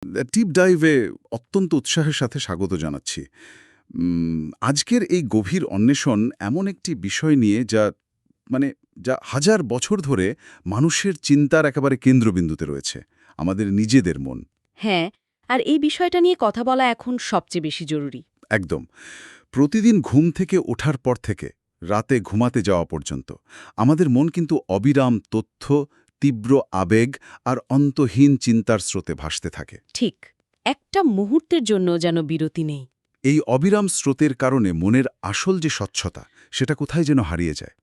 Deep ডাইভে অত্যন্ত উৎসাহের সাথে স্বাগত জানাচ্ছি। আজকের এই গভীর অন্বেষণ এমন একটি বিষয় নিয়ে মানে যা হাজার বছর ধরে মানুষের চিন্তার একেবারে কেন্দ্রবিন্দুতে রয়েছে, আমাদের নিজেদের মন। হ্যাঁ, আর এই বিষয়টা নিয়ে কথা বলা এখন সবচেয়ে বেশি জরুরি। একদম। প্রতিদিন ঘুম থেকে ওঠার পর থেকে রাতে ঘুমাতে যাওয়া পর্যন্ত আমাদের মন কিন্তু অবিরাম তথ্য, তীব্র আবেগ আর অন্তহীন চিন্তার স্রোতে ভাসতে থাকে। ঠিক, একটা মুহূর্তের জন্য যেন বিরতি নেই। এই অবিরাম স্রোতের কারণে মনের আসল যে স্বচ্ছতা, সেটা কোথায় যেন হারিয়ে যায়।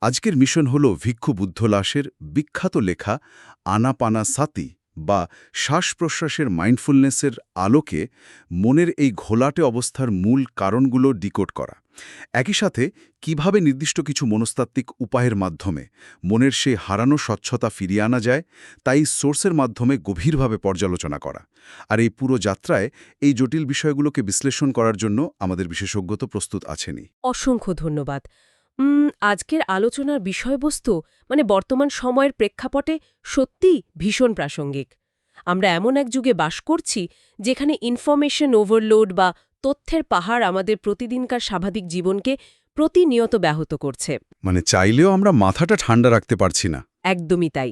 আজকের মিশন হল ভিক্ষু বুদ্ধলাসের বিখ্যাত লেখা আনাপানাসাতি বা শ্বাস-প্রশ্বাসের মাইন্ডফুলনেসের আলোকে মনের এই ঘোলাটে অবস্থার মূল কারণগুলো ডিকোড করা। একই সাথে কিভাবে নির্দিষ্ট কিছু মনস্তাত্ত্বিক উপায়ের মাধ্যমে মনের সেই হারানো স্বচ্ছতা ফিরিয়ে আনা যায়, তাই সোর্সের মাধ্যমে গভীরভাবে পর্যালোচনা করা। আর এই পুরো যাত্রায় এই জটিল বিষয়গুলোকে বিশ্লেষণ করার জন্য আমাদের বিশেষজ্ঞ তো প্রস্তুত আছেনই। অসংখ্য ধন্যবাদ। আজকের আলোচনার বিষয়বস্তু বর্তমান সময়ের প্রেক্ষাপটে সত্যিই ভীষণ প্রাসঙ্গিক। আমরা এমন এক যুগে বাস করছি যেখানে ইনফরমেশন ওভারলোড বা তথ্যের পাহাড় আমাদের প্রতিদিনকার স্বাভাবিক জীবনকে প্রতিনিয়ত ব্যাহত করছে। মানে চাইলেও আমরা মাথাটা ঠান্ডা রাখতে পারছি না। একদমই তাই।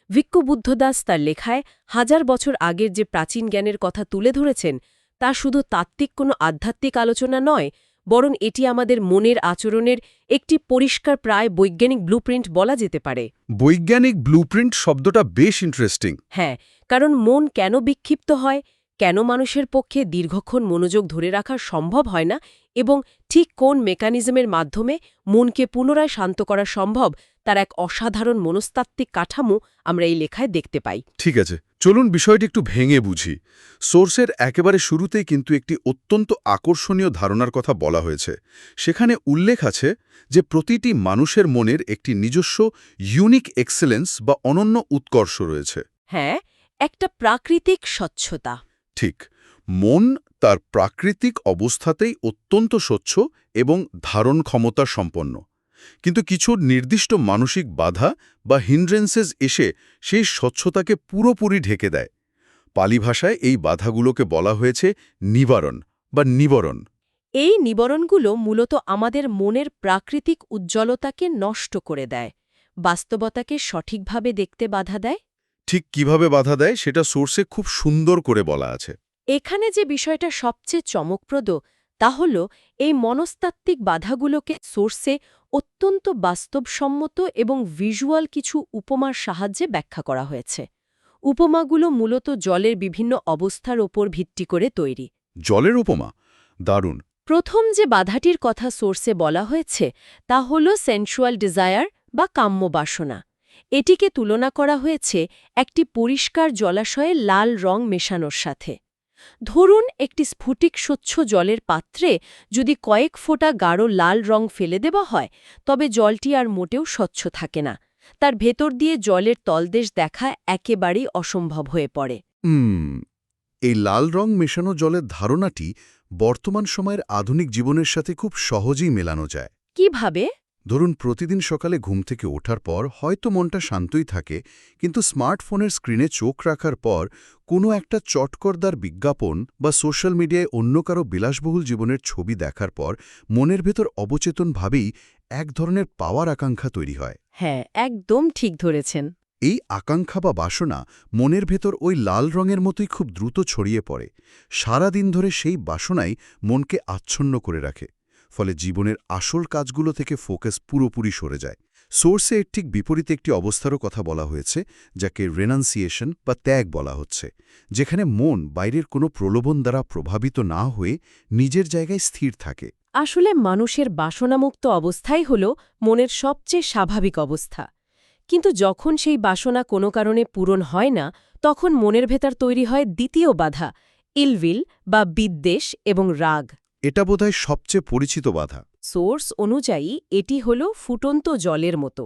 ভিক্ষু বুদ্ধদাস তার লেখায় হাজার বছর আগের যে প্রাচীন জ্ঞানের কথা তুলে ধরেছেন, তা শুধু তাত্ত্বিক কোনো আধ্যাত্মিক আলোচনা নয়, বরং এটি আমাদের মনের আচরণের একটি পরিষ্কার প্রায় বৈজ্ঞানিক ব্লুপ্রিন্ট বলা যেতে পারে। বৈজ্ঞানিক ব্লুপ্রিন্ট শব্দটা বেশ ইন্টারেস্টিং। হ্যাঁ, কারণ মন কেন বিক্ষিপ্ত হয়, কেন মানুষের পক্ষে দীর্ঘক্ষণ মনোযোগ ধরে রাখা সম্ভব হয় না, এবং ঠিক কোন মেকানিজমের মাধ্যমে মনকে পুনরায় শান্ত করা সম্ভব, তার এক অসাধারণ মনস্তাত্ত্বিক কাঠামো আমরা এই লেখায় দেখতে পাই। ঠিক আছে, চলুন বিষয়টি একটু ভেঙে বুঝি। সোর্সের একেবারে শুরুতেই কিন্তু একটি অত্যন্ত আকর্ষণীয় ধারণার কথা বলা হয়েছে। সেখানে উল্লেখ আছে যে প্রতিটি মানুষের মনের একটি নিজস্ব ইউনিক এক্সেলেন্স বা অনন্য উৎকর্ষ রয়েছে। হ্যাঁ, একটা প্রাকৃতিক স্বচ্ছতা। ঠিক, মন তার প্রাকৃতিক অবস্থাতেই অত্যন্ত স্বচ্ছ এবং ধারণ ক্ষমতা সম্পন্ন। কিন্তু কিছু নির্দিষ্ট মানসিক বাধা বা হিন্ড্রেন্সেস এসে সেই স্বচ্ছতাকে পুরোপুরি ঢেকে দেয়। পালি ভাষায় এই বাধাগুলোকে বলা হয়েছে নিবারণ বা নিবরণ। এই নিবরণগুলো মূলত আমাদের মনের প্রাকৃতিক উজ্জ্বলতাকে নষ্ট করে দেয়, বাস্তবতাকে সঠিকভাবে দেখতে বাধা দেয়। ঠিক কিভাবে বাধা দেয় সেটা সোর্সে খুব সুন্দর করে বলা আছে। এখানে যে বিষয়টা সবচেয়ে চমকপ্রদ তা হল এই মনস্তাত্ত্বিক বাধাগুলোকে সোর্সে অত্যন্ত বাস্তবসম্মত এবং ভিজুয়াল কিছু উপমার সাহায্যে ব্যাখ্যা করা হয়েছে। উপমাগুলো মূলত জলের বিভিন্ন অবস্থার ওপর ভিত্তি করে তৈরি। জলের উপমা দারুণ। প্রথম যে বাধাটির কথা সোর্সে বলা হয়েছে তা হল সেন্সুয়াল ডিজায়ার বা কাম্য বাসনা। এটিকে তুলনা করা হয়েছে একটি পরিষ্কার জলাশয়ে লাল রং মেশানোর সাথে। ধরুন একটি স্ফটিক স্বচ্ছ জলের পাত্রে যদি কয়েক ফোঁটা গাঢ় লাল রং ফেলে দেওয়া হয়, তবে জলটি আর মোটেও স্বচ্ছ থাকে না। তার ভেতর দিয়ে জলের তলদেশ দেখা একেবারেই অসম্ভব হয়ে পড়ে। এই লাল রং মেশানো জলের ধারণাটি বর্তমান সময়ের আধুনিক জীবনের সাথে খুব সহজেই মেলানো যায়। কিভাবে? ধরুন প্রতিদিন সকালে ঘুম থেকে ওঠার পর হয়তো মনটা শান্তই থাকে, কিন্তু স্মার্টফোনের স্ক্রিনে চোখ রাখার পর কোনো একটা চটকরদার বিজ্ঞাপন বা সোশ্যাল মিডিয়ায় অন্য কারো বিলাসবহুল জীবনের ছবি দেখার পর মনের ভেতর অবচেতনভাবেই এক ধরনের পাওয়ার আকাঙ্ক্ষা তৈরি হয়। হ্যাঁ, একদম ঠিক ধরেছেন। এই আকাঙ্ক্ষা বা বাসনা মনের ভেতর ওই লাল রঙের মতোই খুব দ্রুত ছড়িয়ে পড়ে। সারা দিন ধরে সেই বাসনাই মনকে আচ্ছন্ন করে রাখে, ফলে জীবনের আসল কাজগুলো থেকে ফোকাস পুরোপুরি সরে যায়। সোর্সে এর ঠিক বিপরীতে একটি অবস্থারও কথা বলা হয়েছে, যাকে রেনান্সিয়েশন বা ত্যাগ বলা হচ্ছে, যেখানে মন বাইরের কোনো প্রলোভন দ্বারা প্রভাবিত না হয়ে নিজের জায়গায় স্থির থাকে। আসলে মানুষের বাসনামুক্ত অবস্থাই হল মনের সবচেয়ে স্বাভাবিক অবস্থা। কিন্তু যখন সেই বাসনা কোনো কারণে পূরণ হয় না, তখন মনের ভেতর তৈরি হয় দ্বিতীয় বাধা, ইলভিল বা বিদ্বেষ এবং রাগ। এটা বোধহয় সবচেয়ে পরিচিত বাধা। সোর্স অনুযায়ী এটি হল ফুটন্ত জলের মতো।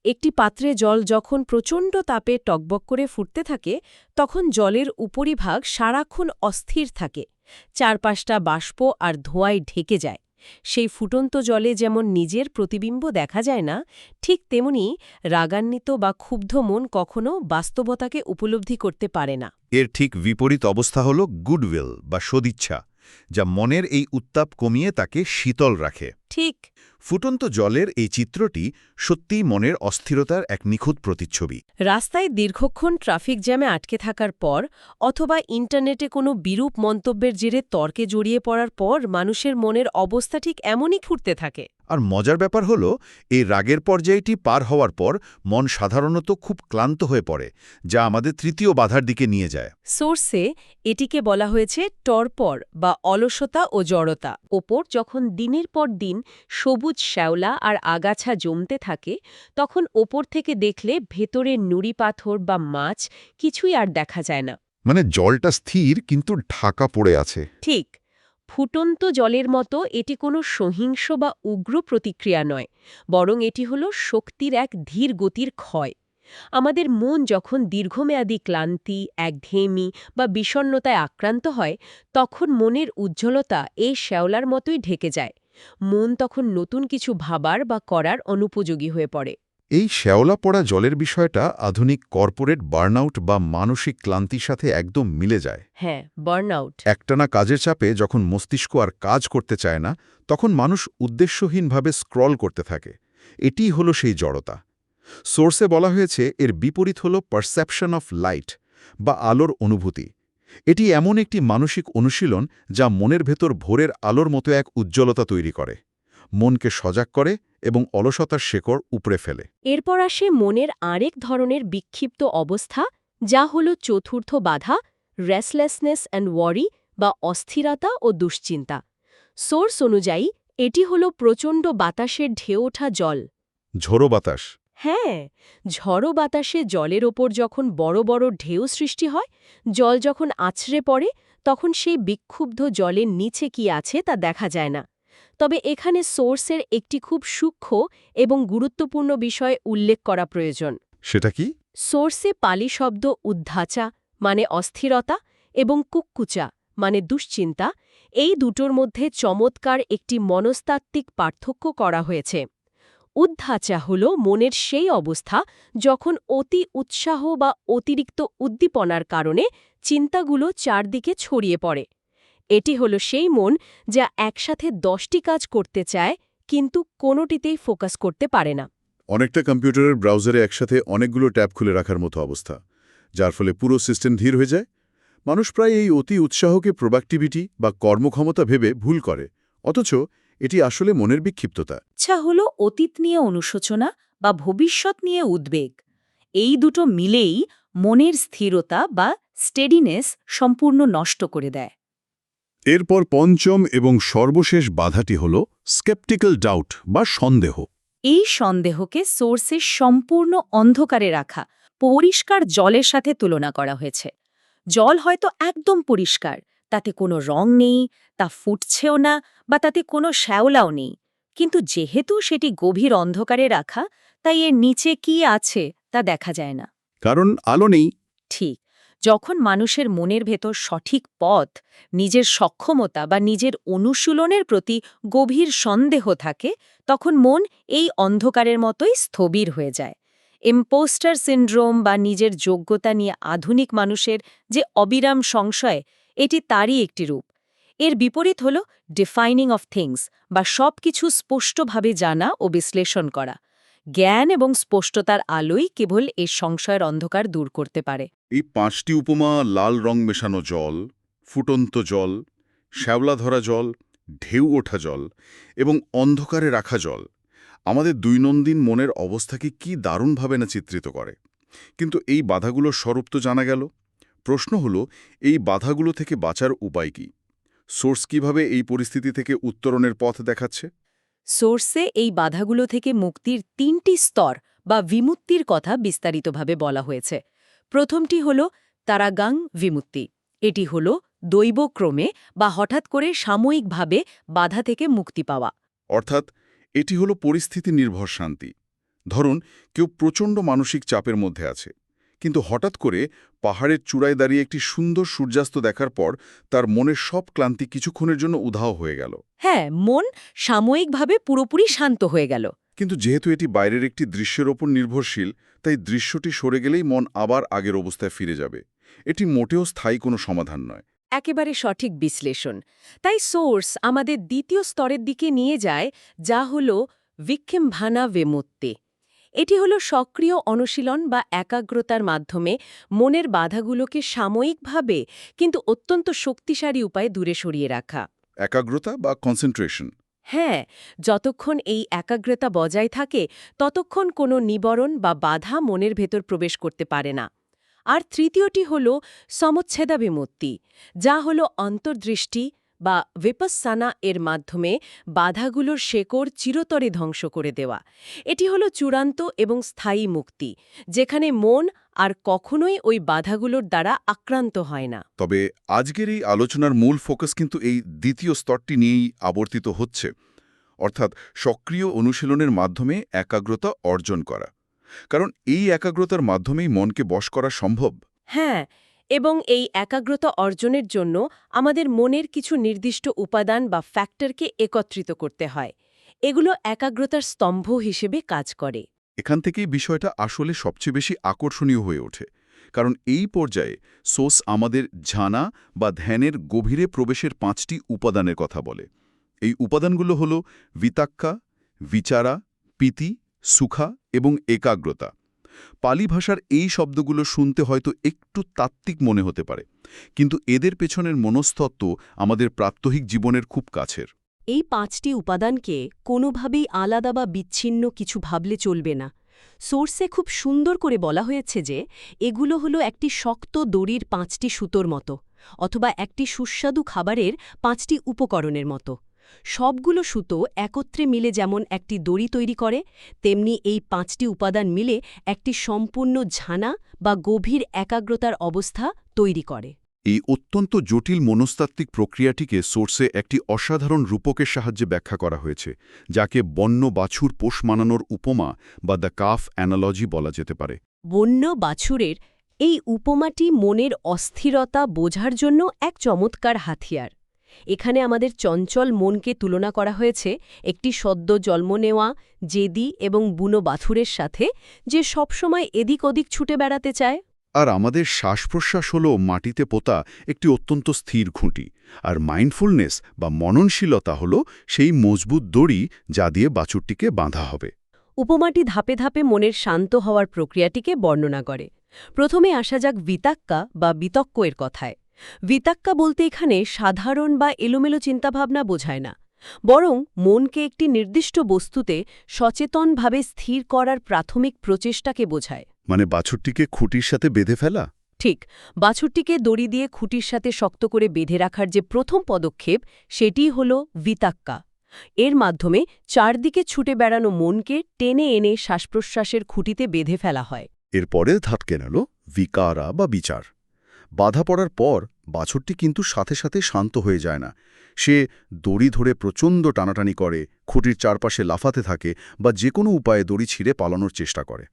একটি পাত্রে জল যখন প্রচণ্ড তাপে টকবক করে ফুটতে থাকে, তখন জলের উপরিভাগ সারাক্ষণ অস্থির থাকে, চারপাশটা বাষ্প আর ধোঁয়ায় ঢেকে যায়। সেই ফুটন্ত জলে যেমন নিজের প্রতিবিম্ব দেখা যায় না, ঠিক তেমনি রাগান্বিত বা ক্ষুব্ধ মন কখনো বাস্তবতাকে উপলব্ধি করতে পারে না। এর ঠিক বিপরীত অবস্থা হল গুডউইল বা সদিচ্ছা, যা মনের এই উত্তাপ কমিয়ে তাকে শীতল রাখে। ঠিক। ফুটন্ত জলের এই চিত্রটি সত্যিই মনের অস্থিরতার এক নিখুঁত প্রতিচ্ছবি। রাস্তায় দীর্ঘক্ষণ ট্রাফিক জ্যামে আটকে থাকার পর অথবা ইন্টারনেটে কোনো বিরূপ মন্তব্যের জেরে তর্কে জড়িয়ে পড়ার পর মানুষের মনের অবস্থা ঠিক এমনই ঘুরতে থাকে। আর মজার ব্যাপার হল, এই রাগের পর্যায়টি পার হওয়ার পর মন সাধারণত খুব ক্লান্ত হয়ে পড়ে, যা আমাদের তৃতীয় বাধার দিকে নিয়ে যায়। সোর্সে এটিকে বলা হয়েছে টরপর বা অলসতা ও জড়তা। ওপর যখন দিনের পর দিন সবুজ শ্যাওলা আর আগাছা জমতে থাকে, তখন ওপর থেকে দেখলে ভেতরের নুড়ি পাথর বা মাছ কিছুই আর দেখা যায় না। মানে জলটা স্থির কিন্তু ঢাকা পড়ে আছে। ঠিক। ফুটন্ত জলের মতো এটি কোনো সহিংস বা উগ্র প্রতিক্রিয়া নয়, বরং এটি হল শক্তির এক ধীর গতির ক্ষয়। আমাদের মন যখন দীর্ঘমেয়াদী ক্লান্তি, একঘেয়েমি বা বিষণ্ণতায় আক্রান্ত হয়, তখন মনের উজ্জ্বলতা এই শ্যাওলার মতোই ঢেকে যায়। মন তখন নতুন কিছু ভাবার বা করার অনুপযোগী হয়ে পড়ে। এই শ্যাওলা পড়া জলের বিষয়টা আধুনিক কর্পোরেট বার্নআউট বা মানসিক ক্লান্তির সাথে একদম মিলে যায়। হ্যাঁ, বার্নআউট। একটানা কাজের চাপে যখন মস্তিষ্ক আর কাজ করতে চায় না, তখন মানুষ উদ্দেশ্যহীনভাবে স্ক্রল করতে থাকে। এটিই হলো সেই জড়তা। সোর্সে বলা হয়েছে এর বিপরীত হল পারসেপশন অফ লাইট বা আলোর অনুভূতি। এটি এমন একটি মানসিক অনুশীলন যা মনের ভেতর ভোরের আলোর মতো এক উজ্জ্বলতা তৈরি করে, মনকে সজাগ করে এবং অলসতার শেকড় উপড়ে ফেলে। এরপর আসে মনের আরেক ধরনের বিক্ষিপ্ত অবস্থা, যা হল চতুর্থ বাধা, রেসলেসনেস অ্যান্ড ওয়ারি বা অস্থিরতা ও দুশ্চিন্তা। সোর্স অনুযায়ী এটি হল প্রচণ্ড বাতাসের ঢেউ ওঠা জল। ঝোড়ো বাতাস। হ্যাঁ, ঝড়ো বাতাসে জলের ওপর যখন বড় বড় ঢেউ সৃষ্টি হয়, জল যখন আছড়ে পড়ে, তখন সেই বিক্ষুব্ধ জলের নিচে কি আছে তা দেখা যায় না। তবে এখানে সোর্সের একটি খুব সূক্ষ্ম এবং গুরুত্বপূর্ণ বিষয় উল্লেখ করা প্রয়োজন। সেটা কি? সোর্সে পালি শব্দ উদ্ধাচা মানে অস্থিরতা এবং কুক্কুচা মানে দুশ্চিন্তা, এই দুটোর মধ্যে চমৎকার একটি মনস্তাত্ত্বিক পার্থক্য করা হয়েছে। উদ্ধাচা হল মনের সেই অবস্থা যখন অতি উৎসাহ বা অতিরিক্ত উদ্দীপনার কারণে চিন্তাগুলো চারদিকে ছড়িয়ে পড়ে। এটি হল সেই মন যা একসাথে 10টি কাজ করতে চায় কিন্তু কোনোটিতেই ফোকাস করতে পারে না। অনেকটা কম্পিউটারের ব্রাউজারে একসাথে অনেকগুলো ট্যাব খুলে রাখার মতো অবস্থা, যার ফলে পুরো সিস্টেম ধীর হয়ে যায়। মানুষ প্রায় এই অতি উৎসাহকে প্রোডাক্টিভিটি বা কর্মক্ষমতা ভেবে ভুল করে, অথচ এটি আসলে মনের বিক্ষিপ্ততা। ইচ্ছা হল অতীত নিয়ে অনুশোচনা বা ভবিষ্যৎ নিয়ে উদ্বেগ। এই দুটো মিলেই মনের স্থিরতা বা স্টেডিনেস সম্পূর্ণ নষ্ট করে দেয়। এরপর পঞ্চম এবং সর্বশেষ বাধাটি হল স্কেপটিক্যাল ডাউট বা সন্দেহ। এই সন্দেহকে সোর্সে সম্পূর্ণ অন্ধকারে রাখা পরিষ্কার জলের সাথে তুলনা করা হয়েছে। জল হয়তো একদম পরিষ্কার, তাতে কোনো রং নেই, তা ফুটছেও না বা তাতে কোনো শ্যাওলাও নেই, কিন্তু যেহেতু সেটি গভীর অন্ধকারে রাখা, তাই এর নিচে কি আছে তা দেখা যায় না। কারণ আলো নেই। ঠিক, যখন মানুষের মনের ভেতর সঠিক পথ, নিজের সক্ষমতা বা নিজের অনুশীলনের প্রতি গভীর সন্দেহ থাকে, তখন মন এই অন্ধকারের মতোই স্থবির হয়ে যায়। ইম্পোস্টার সিন্ড্রোম বা নিজের যোগ্যতা নিয়ে আধুনিক মানুষের যে অবিরাম সংশয়, এটি তারই একটি রূপ। এর বিপরীত হল ডিফাইনিং অফ থিংস বা সবকিছু স্পষ্টভাবে জানা ও বিশ্লেষণ করা। জ্ঞান এবং স্পষ্টতার আলোই কেবল এর সংশয়ের অন্ধকার দূর করতে পারে। এই 5টি উপমা, লাল রং মেশানো জল, ফুটন্ত জল, শ্যাওলা ধরা জল, ঢেউ ওঠা জল এবং অন্ধকারে রাখা জল, আমাদের দৈনন্দিন মনের অবস্থাকে কি দারুণভাবে না চিত্রিত করে। কিন্তু এই বাধাগুলোর স্বরূপ তো জানা গেল। প্রশ্ন হলো, এই বাধাগুলো থেকে বাঁচার উপায় কি? সোর্স কিভাবে এই পরিস্থিতি থেকে উত্তরণের পথ দেখাচ্ছে? সোর্সে এই বাধাগুলো থেকে মুক্তির 3টি স্তর বা বিমুক্তির কথা বিস্তারিতভাবে বলা হয়েছে। প্রথমটি হল তারাগাং বিমুক্তি। এটি হল দৈবক্রমে বা হঠাৎ করে সাময়িকভাবে বাধা থেকে মুক্তি পাওয়া। অর্থাৎ এটি হলো পরিস্থিতি নির্ভর শান্তি। ধরুন কেউ প্রচণ্ড মানসিক চাপের মধ্যে আছে, কিন্তু হঠাৎ করে পাহাড়ের চূড়ায় দাঁড়িয়ে একটি সুন্দর সূর্যাস্ত দেখার পর তার মনের সব ক্লান্তি কিছুক্ষণের জন্য উধাও হয়ে গেল। হ্যাঁ, মন সাময়িকভাবে পুরোপুরি শান্ত হয়ে গেল। কিন্তু যেহেতু এটি বাইরের একটি দৃশ্যের ওপর নির্ভরশীল, তাই দৃশ্যটি সরে গেলেই মন আবার আগের অবস্থায় ফিরে যাবে। এটি মোটেও স্থায়ী কোনো সমাধান নয়। একেবারে সঠিক বিশ্লেষণ। তাই সোর্স আমাদের দ্বিতীয় স্তরের দিকে নিয়ে যায়, যা হল ভিক্ষেমভানা বেমুত্তি। এটি হল সক্রিয় অনুশীলন বা একাগ্রতার মাধ্যমে মনের বাধাগুলোকে সাময়িকভাবে কিন্তু অত্যন্ত শক্তিশালী উপায়ে দূরে সরিয়ে রাখা। একাগ্রতা বা কনসেন্ট্রেশন। হ্যাঁ, যতক্ষণ এই একাগ্রতা বজায় থাকে ততক্ষণ কোনো নিবরণ বা বাধা মনের ভেতর প্রবেশ করতে পারে না। আর তৃতীয়টি হল সমচ্ছেদা বিমুক্তি, যা হল অন্তর্দৃষ্টি বা ভিপাসসানা এর মাধ্যমে বাধাগুলোর শেকড় চিরতরে ধ্বংস করে দেওয়া। এটি হল চূড়ান্ত এবং স্থায়ী মুক্তি, যেখানে মন আর কখনোই ওই বাধাগুলোর দ্বারা আক্রান্ত হয় না। তবে আজকের এই আলোচনার মূল ফোকাস কিন্তু এই দ্বিতীয় স্তরটি নিয়েই আবর্তিত হচ্ছে, অর্থাৎ সক্রিয় অনুশীলনের মাধ্যমে একাগ্রতা অর্জন করা। কারণ এই একাগ্রতার মাধ্যমেই মনকে বশ করা সম্ভব। হ্যাঁ, এবং এই একাগ্রতা অর্জনের জন্য আমাদের মনের কিছু নির্দিষ্ট উপাদান বা ফ্যাক্টরকে একত্রিত করতে হয়। এগুলো একাগ্রতার স্তম্ভ হিসেবে কাজ করে। এখান থেকেই বিষয়টা আসলে সবচেয়ে বেশি আকর্ষণীয় হয়ে ওঠে, কারণ এই পর্যায়ে সোস আমাদের ঝানা বা ধ্যানের গভীরে প্রবেশের 5টি উপাদানের কথা বলে। এই উপাদানগুলো হল বিতাক্কা, বিচারা, পিতি, সুখা এবং একাগ্রতা। পালি ভাষার এই শব্দগুলো শুনতে হয়তো একটু তাত্ত্বিক মনে হতে পারে, কিন্তু এদের পেছনের মনস্তত্ত্ব আমাদের প্রাত্যহিক জীবনের খুব কাছের। এই 5টি উপাদানকে কোনোভাবেই আলাদা বা বিচ্ছিন্ন কিছু ভাবলে চলবে না। সোর্সে খুব সুন্দর করে বলা হয়েছে যে এগুলো হলো একটি শক্ত দড়ির 5টি সুতোর মতো, অথবা একটি সুস্বাদু খাবারের 5টি উপকরণের মতো। সবগুলো সুতো একত্রে মিলে যেমন একটি দড়ি তৈরি করে, তেমনি এই 5টি উপাদান মিলে একটি সম্পূর্ণ ঝানা বা গভীর একাগ্রতার অবস্থা তৈরি করে। এই অত্যন্ত জটিল মনস্তাত্ত্বিক প্রক্রিয়াটিকে সোর্সে একটি অসাধারণ রূপকের সাহায্যে ব্যাখ্যা করা হয়েছে, যাকে বন্য বাছুর পোষ মানানোর উপমা বা দ্য কাফ অ্যানালজি বলা যেতে পারে। বন্য বাছুরের এই উপমাটি মনের অস্থিরতা বোঝার জন্য এক চমৎকার হাতিয়ার। এখানে আমাদের চঞ্চল মনকে তুলনা করা হয়েছে একটি সদ্য জন্ম নেওয়া, জেদি এবং বুনো বাছুরের সাথে, যে সবসময় এদিক ওদিক ছুটে বেড়াতে চায়। আর আমাদের শ্বাস-প্রশ্বাস হল মাটিতে পোতা একটি অত্যন্ত স্থির খুঁটি, আর মাইন্ডফুলনেস বা মননশীলতা হল সেই মজবুত দড়ি যা দিয়ে বাছুরটিকে বাঁধা হবে। উপমাটি ধাপে ধাপে মনের শান্ত হওয়ার প্রক্রিয়াটিকে বর্ণনা করে। প্রথমে আসা যাক বিতাক্কা বা বিতক্ক এর কথায়। বিতাক্কা বলতে এখানে সাধারণ বা এলোমেলো চিন্তাভাবনা বোঝায় না, বরং মনকে একটি নির্দিষ্ট বস্তুতে সচেতনভাবে স্থির করার প্রাথমিক প্রচেষ্টাকে বোঝায়। মানে বাছুরটিকে খুঁটির সাথে বেঁধে ফেলা? ঠিক, বাছুরটিকে দড়ি দিয়ে খুঁটির সাথে শক্ত করে বেঁধে রাখার যে প্রথম পদক্ষেপ, সেটিই হল বিতাক্কা। এর মাধ্যমে চারদিকে ছুটে বেড়ানো মনকে টেনে এনে শ্বাসপ্রশ্বাসের খুঁটিতে বেঁধে ফেলা হয়। এরপরের ধাপকে গেল বিকারা বা বিচার। বাধা পড়ার পর বাছুরটি কিন্তু সাথে সাথে শান্ত হয়ে যায় না। সে দড়ি ধরে প্রচণ্ড টানাটানি করে, খুঁটির চারপাশে লাফাতে থাকে বা যে কোনো উপায়ে দড়ি ছিঁড়ে পালানোর চেষ্টা করে।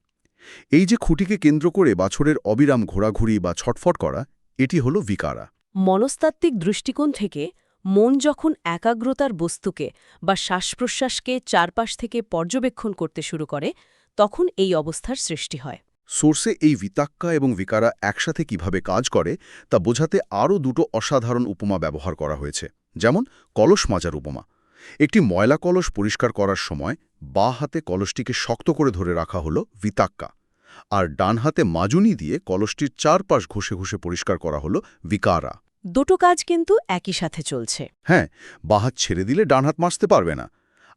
এই যে খুঁটিকে কেন্দ্র করে বাছুরের অবিরাম ঘোরাঘুরি বা ছটফট করা, এটি হল বিকারা। মনস্তাত্ত্বিক দৃষ্টিকোণ থেকে মন যখন একাগ্রতার বস্তুকে বা শ্বাসপ্রশ্বাসকে চারপাশ থেকে পর্যবেক্ষণ করতে শুরু করে, তখন এই অবস্থার সৃষ্টি হয়। সোর্সে এই বিতাক্কা এবং বিকারা একসাথে কিভাবে কাজ করে তা বোঝাতে আরও দুটো অসাধারণ উপমা ব্যবহার করা হয়েছে, যেমন কলস মাজার উপমা। একটি ময়লা কলস পরিষ্কার করার সময় বাঁ হাতে কলসটিকে শক্ত করে ধরে রাখা হলো বিতাক্কা, আর ডান হাতে মাজুনি দিয়ে কলসটির চারপাশ ঘষে ঘষে পরিষ্কার করা হলো বিকারা। দুটো কাজ কিন্তু একই সাথে চলছে। হ্যাঁ, বাঁ হাত ছেড়ে দিলে ডান হাত মাজতে পারবে না।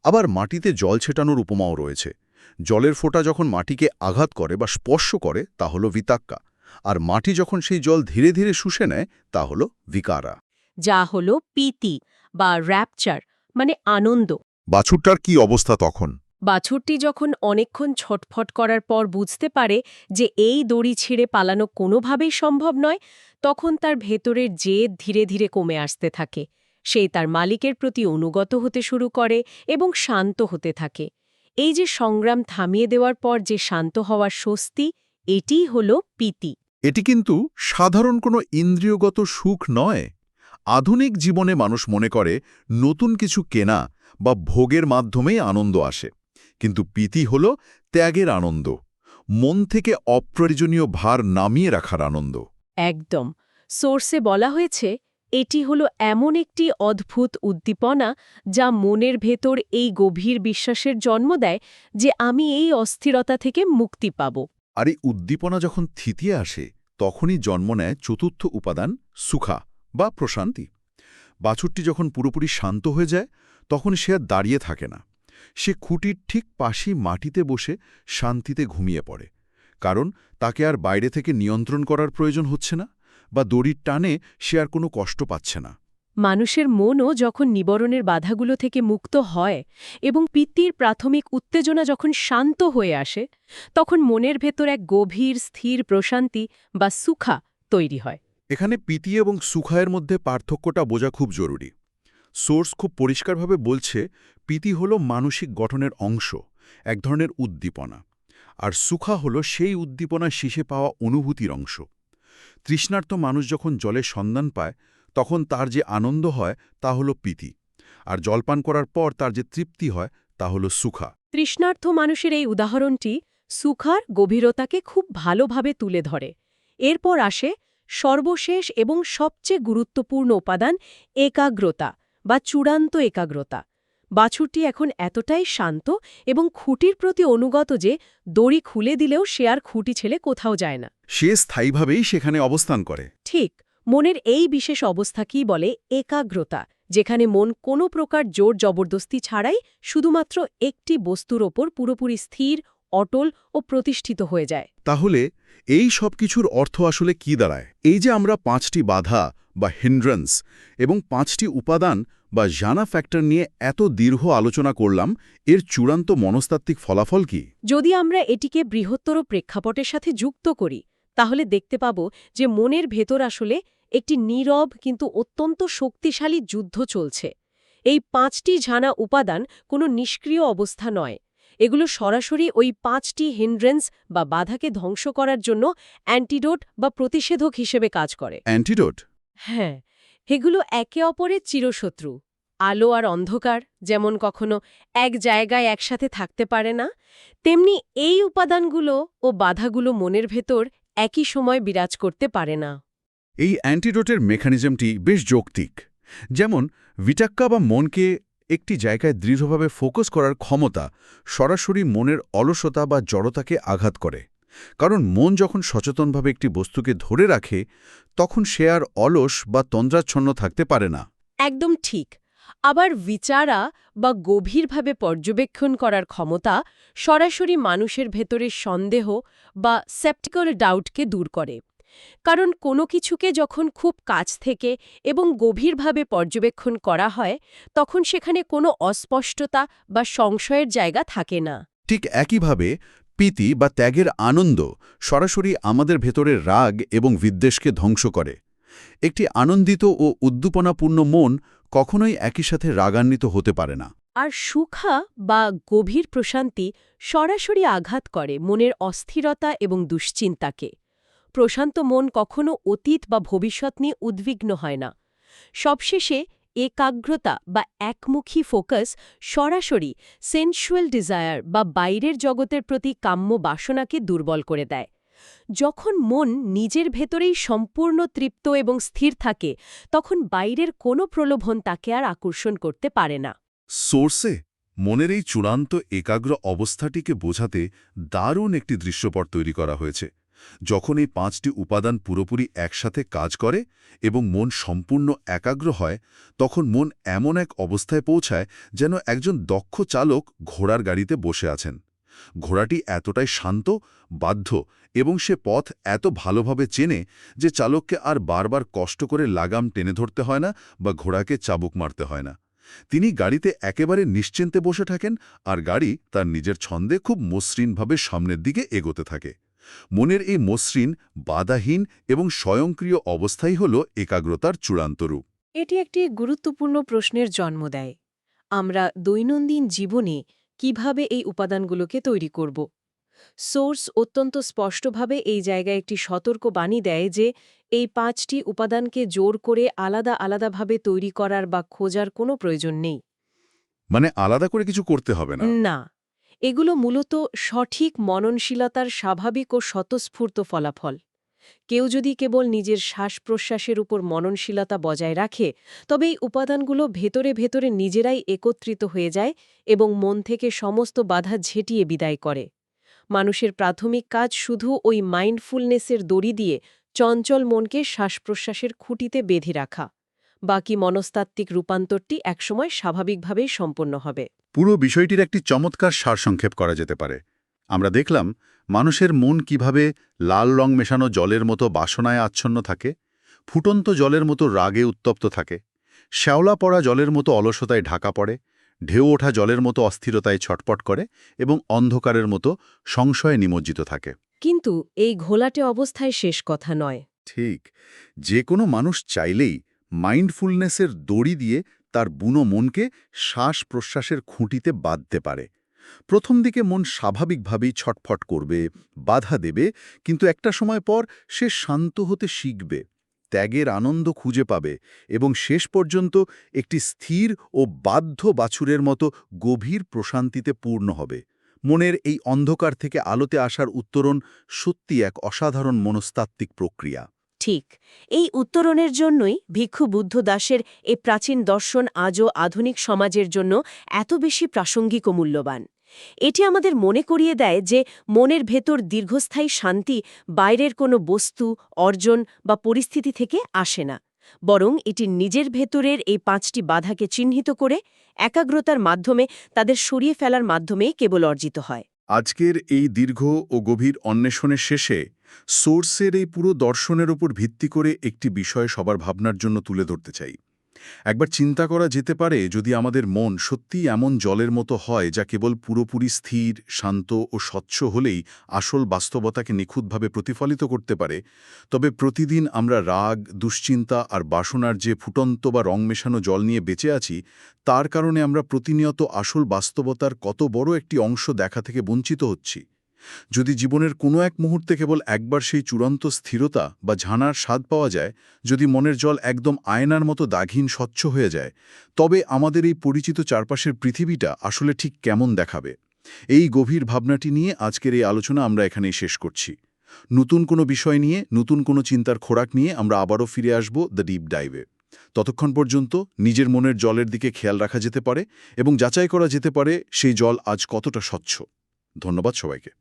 আবার মাটিতে জল ছেটানোর উপমাও রয়েছে। জলের ফোঁটা যখন মাটিকে আঘাত করে বা স্পর্শ করে তা হলো বিতাক্কা, আর মাটি যখন সেই জল ধীরে ধীরে শুষে নেয় তা হলো বিকারা। যা হল পিতি বা র্যাপচার, মানে আনন্দ। বাছুরটার কি অবস্থা তখন? বাছুরটি যখন অনেকক্ষণ ছটফট করার পর বুঝতে পারে যে এই দড়ি ছিঁড়ে পালানো কোনোভাবেই সম্ভব নয়, তখন তার ভেতরের জেদ ধীরে ধীরে কমে আসতে থাকে। সেই তার মালিকের প্রতি অনুগত হতে শুরু করে এবং শান্ত হতে থাকে। এই যে সংগ্রাম থামিয়ে দেওয়ার পর যে শান্ত হওয়ার স্বস্তি, এটিই হল পীতি। এটি কিন্তু সাধারণ কোনো ইন্দ্রিয়গত সুখ নয়। আধুনিক জীবনে মানুষ মনে করে নতুন কিছু কেনা বা ভোগের মাধ্যমেই আনন্দ আসে, কিন্তু পীতি হল ত্যাগের আনন্দ, মন থেকে অপ্রয়োজনীয় ভার নামিয়ে রাখার আনন্দ। একদম। সোর্সে বলা হয়েছে এটি হলো এমন একটি অদ্ভুত উদ্দীপনা যা মনের ভেতর এই গভীর বিশ্বাসের জন্ম দেয় যে আমি এই অস্থিরতা থেকে মুক্তি পাব। আর এই উদ্দীপনা যখন থিতিয়ে আসে তখনই জন্ম নেয় চতুর্থ উপাদান সুখা বা প্রশান্তি। বাছুরটি যখন পুরোপুরি শান্ত হয়ে যায় তখন সে আর দাঁড়িয়ে থাকে না, সে খুঁটির ঠিক পাশেই মাটিতে বসে শান্তিতে ঘুমিয়ে পড়ে, কারণ তাকে আর বাইরে থেকে নিয়ন্ত্রণ করার প্রয়োজন হচ্ছে না, বা দড়ির টানে সে আর কোনো কষ্ট পাচ্ছে না। মানুষের মনও যখন নিবরণের বাধাগুলো থেকে মুক্ত হয় এবং পিত্তির প্রাথমিক উত্তেজনা যখন শান্ত হয়ে আসে, তখন মনের ভেতর এক গভীর স্থির প্রশান্তি বা সুখা তৈরি হয়। এখানে পীতি এবং সুখায়ের মধ্যে পার্থক্যটা বোঝা খুব জরুরি। সোর্স খুব পরিষ্কারভাবে বলছে পীতি হল মানসিক গঠনের অংশ, এক ধরনের উদ্দীপনা, আর সুখা হল সেই উদ্দীপনা শেষে পাওয়া অনুভূতির অংশ। তৃষ্ণার্ত মানুষ যখন জলের সন্ধান পায় তখন তার যে আনন্দ হয় তা হল পীতি, আর জলপান করার পর তার যে তৃপ্তি হয় তা হল সুখা। তৃষ্ণার্থ মানুষের এই উদাহরণটি সুখার গভীরতাকে খুব ভালোভাবে তুলে ধরে। এরপর আসে সর্বশেষ এবং সবচেয়ে গুরুত্বপূর্ণ উপাদান একাগ্রতা বা চূড়ান্ত একাগ্রতা। বাছুরটি এখন এতটাই শান্ত এবং খুঁটির প্রতি অনুগত যে দড়ি খুলে দিলেও সে আর খুঁটি ছেড়ে কোথাও যায় না। সে স্থায়ীভাবেই সেখানে অবস্থান করে। ঠিক, মনের এই বিশেষ অবস্থাকেই বলে একাগ্রতা, যেখানে মন কোনো প্রকার জোর জবরদস্তি ছাড়াই শুধুমাত্র একটি বস্তুর ওপর পুরোপুরি স্থির, অটল ও প্রতিষ্ঠিত হয়ে যায়। তাহলে এই সব কিছুর অর্থ আসলে কি দাঁড়ায়? এই যে আমরা 5টি বাধা বা হিন্ড্রেন্স এবং 5টি উপাদান বা জানা ফ্যাক্টর নিয়ে এত দীর্ঘ আলোচনা করলাম, এর চূড়ান্ত মনস্তাত্ত্বিক ফলাফল কি? যদি আমরা এটিকে বৃহত্তর প্রেক্ষাপটের সাথে যুক্ত করি, তাহলে দেখতে পাব যে মনের ভেতর আসলে একটি নীরব কিন্তু অত্যন্ত শক্তিশালী যুদ্ধ চলছে। এই 5টি জানা উপাদান কোনো নিষ্ক্রিয় অবস্থা নয়, এগুলো সরাসরি ওই 5টি হিন্ড্রেন্স বা বাধাকে ধ্বংস করার জন্য অ্যান্টিডোট বা প্রতিষেধক হিসেবে কাজ করে। অ্যান্টিডোট? হ্যাঁ, এগুলো একে অপরের চিরশত্রু। আলো আর অন্ধকার যেমন কখনো এক জায়গায় একসাথে থাকতে পারে না, তেমনি এই উপাদানগুলো ও বাধাগুলো মনের ভেতর একই সময় বিরাজ করতে পারে না। এই অ্যান্টিডোটের মেকানিজমটি বেশ যৌক্তিক। যেমন ভিটাক্কা বা মনকে একটি জায়গায় দৃঢ়ভাবে ফোকাস করার ক্ষমতা সরাসরি মনের অলসতা বা জড়তাকে আঘাত করে, কারণ মন যখন সচেতনভাবে একটি বস্তুকে ধরে রাখে তখন সে আর অলস বা তন্দ্রাচ্ছন্ন থাকতে পারে না। একদম ঠিক। আবার বিচারা বা গভীরভাবে পর্যবেক্ষণ করার ক্ষমতা সরাসরি মানুষের ভেতরের সন্দেহ বা সেপ্টিক্যাল ডাউটকে দূর করে, কারণ কোনো কিছুকে যখন খুব কাছ থেকে এবং গভীরভাবে পর্যবেক্ষণ করা হয় তখন সেখানে কোনো অস্পষ্টতা বা সংশয়ের জায়গা থাকে না। ঠিক একইভাবে পীতি বা ত্যাগের আনন্দ সরাসরি আমাদের ভেতরের রাগ এবং বিদ্বেষকে ধ্বংস করে। একটি আনন্দিত ও উদ্দীপনাপূর্ণ মন কখনোই একই সাথে রাগান্বিত হতে পারে না। আর সুখা বা গভীর প্রশান্তি সরাসরি আঘাত করে মনের অস্থিরতা এবং দুশ্চিন্তাকে। প্রশান্ত মন কখনো অতীত বা ভবিষ্যৎ নিয়ে উদ্বিগ্ন হয় না। সবশেষে একাগ্রতা বা একমুখী ফোকাস সরাসরি সেন্সুয়াল ডিজায়ার বা বাইরের জগতের প্রতি কাম্য বাসনাকে দুর্বল করে দেয়। যখন মন নিজের ভেতরেই সম্পূর্ণ তৃপ্ত এবং স্থির থাকে তখন বাইরের কোনো প্রলোভন তাকে আর আকর্ষণ করতে পারে না। সোর্সে মনের এই চূড়ান্ত একাগ্র অবস্থাটিকে বোঝাতে দারুণ একটি দৃশ্যপট তৈরি করা হয়েছে। যখন এই 5টি উপাদান পুরোপুরি একসাথে কাজ করে এবং মন সম্পূর্ণ একাগ্র হয় তখন মন এমন এক অবস্থায় পৌঁছায় যেন একজন দক্ষ চালক ঘোড়ার গাড়িতে বসে আছেন। ঘোড়াটি এতটাই শান্ত, বাধ্য এবং সে পথ এত ভালোভাবে চেনে যে চালককে আর বারবার কষ্ট করে লাগাম টেনে ধরতে হয় না বা ঘোড়াকে চাবুক মারতে হয় না। তিনি গাড়িতে একেবারে নিশ্চিন্তে বসে থাকেন আর গাড়ি তার নিজের ছন্দে খুব মসৃণভাবে সামনের দিকে এগোতে থাকে। মনের এই মসৃণ, বাধাহীন এবং স্বয়ংক্রিয় অবস্থাই হল একাগ্রতার চূড়ান্ত রূপ। এটি একটি গুরুত্বপূর্ণ প্রশ্নের জন্ম দেয়। আমরা দৈনন্দিন জীবনে কিভাবে এই উপাদানগুলোকে তৈরি করব? সোর্স অত্যন্ত স্পষ্টভাবে এই জায়গায় একটি সতর্ক বাণী দেয় যে এই 5টি উপাদানকে জোর করে আলাদা আলাদাভাবে তৈরি করার বা খোঁজার কোনো প্রয়োজন নেই। মানে আলাদা করে কিছু করতে হবে না। না, এগুলো মূলত সঠিক মননশীলতার স্বাভাবিক ও স্বতঃস্ফূর্ত ফলাফল। কেউ যদি কেবল নিজের শ্বাস-প্রশ্বাসের উপর মননশীলতা বজায় রাখে, তবে এই উপাদানগুলো ভেতরে ভেতরে নিজেরাই একত্রিত হয়ে যায় এবং মন থেকে সমস্ত বাধা ঝেঁটিয়ে বিদায় করে। মানুষের প্রাথমিক কাজ শুধু ওই মাইন্ডফুলনেসের দড়ি দিয়ে চঞ্চল মনকে শ্বাস-প্রশ্বাসের খুঁটিতে বেঁধে রাখা। বাকি মনস্তাত্ত্বিক রূপান্তরটি একসময় স্বাভাবিকভাবেই সম্পন্ন হবে। পুরো বিষয়টির একটি চমৎকার সারসংক্ষেপ করা যেতে পারে। আমরা দেখলাম মানুষের মন কিভাবে লাল রং মেশানো জলের মতো বাসনায় আচ্ছন্ন থাকে, ফুটন্ত জলের মতো রাগে উত্তপ্ত থাকে, শ্যাওলা পড়া জলের মতো অলসতায় ঢাকা পড়ে, ঢেউ ওঠা জলের মতো অস্থিরতায় ছটপট করে এবং অন্ধকারের মতো সংশয়ে নিমজ্জিত থাকে। কিন্তু এই ঘোলাটে অবস্থায় শেষ কথা নয়। ঠিক, যে কোনো মানুষ চাইলেই মাইন্ডফুলনেসের দড়ি দিয়ে তার বুনো মনকে শ্বাস-প্রশ্বাসের খুঁটিতে বাঁধতে পারে। প্রথম দিকে মন স্বাভাবিকভাবেই ছটফট করবে, বাধা দেবে, কিন্তু একটা সময় পর সে শান্ত হতে শিখবে, ত্যাগের আনন্দ খুঁজে পাবে এবং শেষ পর্যন্ত একটি স্থির ও বাধ্য বাছুরের মতো গভীর প্রশান্তিতে পূর্ণ হবে। মনের এই অন্ধকার থেকে আলোতে আসার উত্তরণ সত্যি এক অসাধারণ মনস্তাত্ত্বিক প্রক্রিয়া। ঠিক, এই উত্তরণের জন্যই ভিক্ষু বুদ্ধ দাসের এই প্রাচীন দর্শন আজও আধুনিক সমাজের জন্য এত বেশি প্রাসঙ্গিক ও মূল্যবান। এটি আমাদের মনে করিয়ে দেয় যে মনের ভেতর দীর্ঘস্থায়ী শান্তি বাইরের কোনো বস্তু, অর্জন বা পরিস্থিতি থেকে আসে না, বরং এটি নিজের ভেতরের এই 5টি বাধাকে চিহ্নিত করে একাগ্রতার মাধ্যমে তাদের সরিয়ে ফেলার মাধ্যমেই কেবল অর্জিত হয়। আজকের এই দীর্ঘ ও গভীর অন্বেষণের শেষে সোর্সের এই পুরো দর্শনের উপর ভিত্তি করে একটি বিষয় সবার ভাবনার জন্য তুলে ধরতে চাই। একবার চিন্তা করা যেতে পারে, যদি আমাদের মন সত্যিই এমন জলের মতো হয় যা কেবল পুরোপুরি স্থির, শান্ত ও স্বচ্ছ হলেই আসল বাস্তবতাকে নিখুঁতভাবে প্রতিফলিত করতে পারে, তবে প্রতিদিন আমরা রাগ, দুশ্চিন্তা আর বাসনার যে ফুটন্ত বা রং মেশানো জল নিয়ে বেঁচে আছি, তার কারণে আমরা প্রতিনিয়ত আসল বাস্তবতার কত বড় একটি অংশ দেখা থেকে বঞ্চিত হচ্ছি। যদি জীবনের কোনো এক মুহূর্তে কেবল একবার সেই চূড়ান্ত স্থিরতা বা ঝানার স্বাদ পাওয়া যায়, যদি মনের জল একদম আয়নার মতো দাগহীন স্বচ্ছ হয়ে যায়, তবে আমাদের এই পরিচিত চারপাশের পৃথিবীটা আসলে ঠিক কেমন দেখাবে? এই গভীর ভাবনাটি নিয়ে আজকের এই আলোচনা আমরা এখানেই শেষ করছি। নতুন কোনো বিষয় নিয়ে, নতুন কোনো চিন্তার খোরাক নিয়ে আমরা আবারও ফিরে আসব দ্য ডিপ ডাইভে। ততক্ষণ পর্যন্ত নিজের মনের জলের দিকে খেয়াল রাখা যেতে পারে এবং যাচাই করা যেতে পারে সেই জল আজ কতটা স্বচ্ছ। ধন্যবাদ সবাইকে।